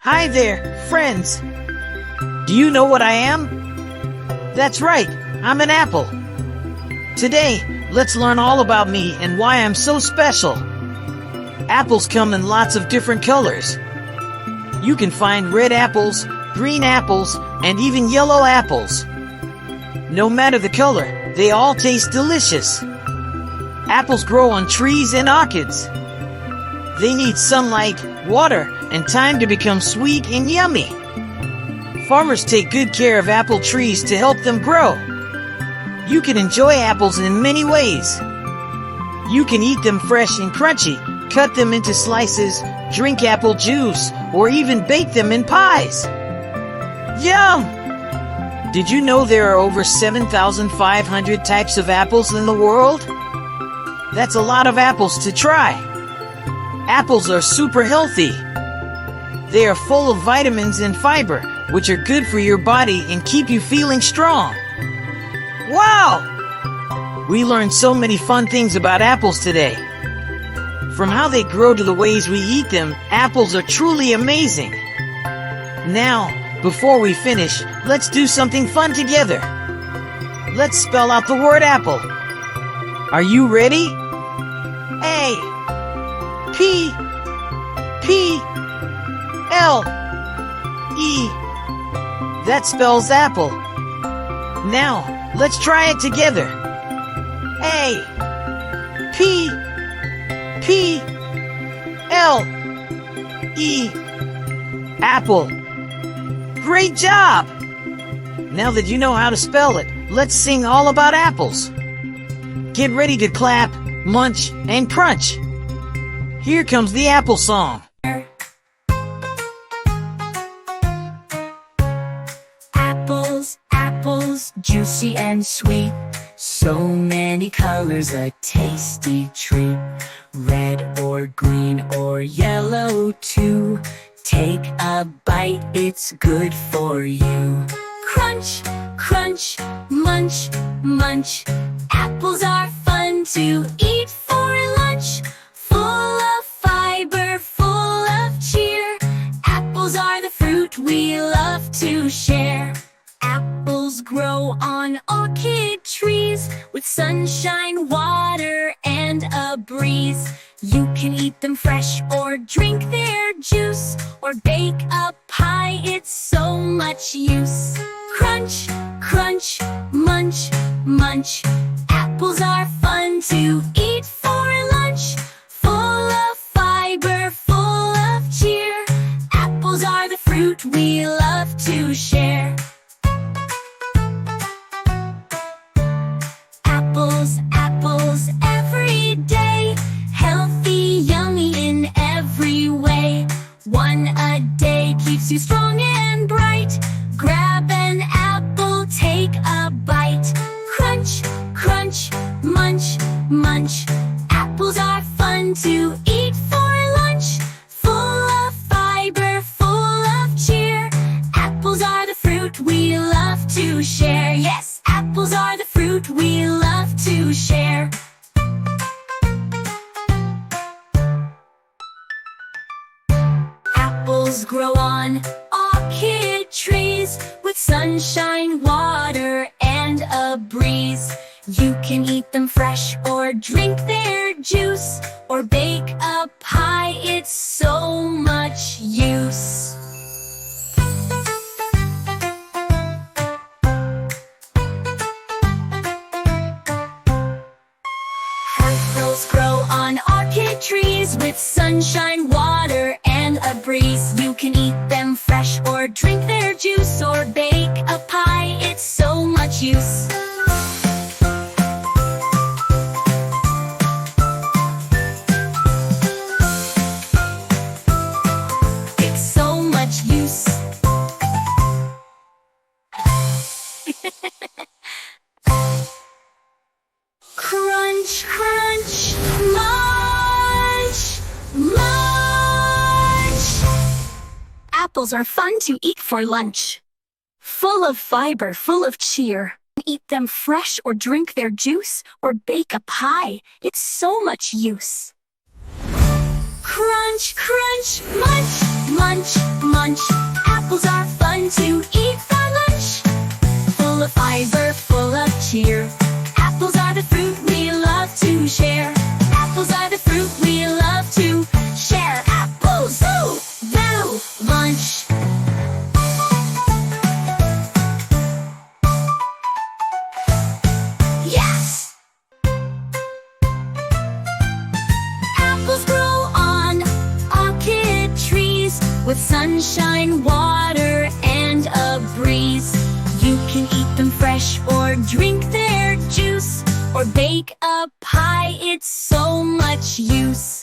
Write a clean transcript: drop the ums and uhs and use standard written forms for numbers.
Hi there, friends. Do you know what I am? That's right, I'm an apple. Today, let's learn all about me and why I'm so special. Apples come in lots of different colors. You can find red apples, green apples, and even yellow apples. No matter the color, they all taste delicious. Apples grow on trees and orchards. They need sunlight, water, and time to become sweet and yummy. Farmers take good care of apple trees to help them grow. You can enjoy apples in many ways. You can eat them fresh and crunchy, cut them into slices, drink apple juice, or even bake them in pies. Yum! Did you know there are over 7,500 types of apples in the world? That's a lot of apples to try. Apples are super healthy. They are full of vitamins and fiber, which are good for your body and keep you feeling strong. Wow! We learned so many fun things about apples today. From how they grow to the ways we eat them, apples are truly amazing. Now, before we finish, let's do something fun together. Let's spell out the word apple. Are you ready? A P P L E. That spells apple. Now, let's try it together. A P P L E. Apple. Great job! Now that you know how to spell it, let's sing all about apples. Get ready to clap, munch, and crunch. Here comes the apple song. Apples, apples, juicy and sweet. So many colors, a tasty treat. Red or green or yellow too. Take a bite, it's good for you. Crunch, crunch, munch, munch. Apples are fun to eat for lunch. Full of fiber, full of cheer. Apples are the fruit we love to share. Apples grow on orchid trees with sunshine, water, and a breeze. You can eat them fresh or drink their juice or bake a pie, it's so much use. Crunch, crunch, munch, munch. Apples are fun to eat for lunch. Full of fiber, full of cheer. Apples are the fruit we love to share. Apples, apples every day. Healthy, yummy in every way. One a day keeps you strong and bright. Grab an apple, take a bite. Crunch, crunch, munch, munch. Apples are fun to eat for lunch. Full of fiber, full of cheer. Apples are the fruit we love to share. Yes, apples are the fruit we love to share. Apples grow on orchid trees with sunshine, water, and a breeze. You can eat them fresh or drink their juice or bake a pie, it's so much use. Apples grow on orchid trees with sunshine, water, and a breeze. You can eat them fresh or drink their juice or bake a pie, it's so much use. It's so much use. Crunch, crunch, munch, munch. Apples are fun to eat for lunch. Full of fiber, full of cheer. Eat them fresh or drink their juice or bake a pie. It's so much use. Crunch, crunch, munch, munch, munch. Apples are fun to eat for lunch. Full of fiber, full of cheer. Apples are the fruit we love to share. Apples are the fruit we love to share. Apples, boo, boo, lunch. Yes! Apples grow on orchid trees with sunshine, water, and a breeze. You can eat them fresh or drink their juice, or bake a pie, it's so much use.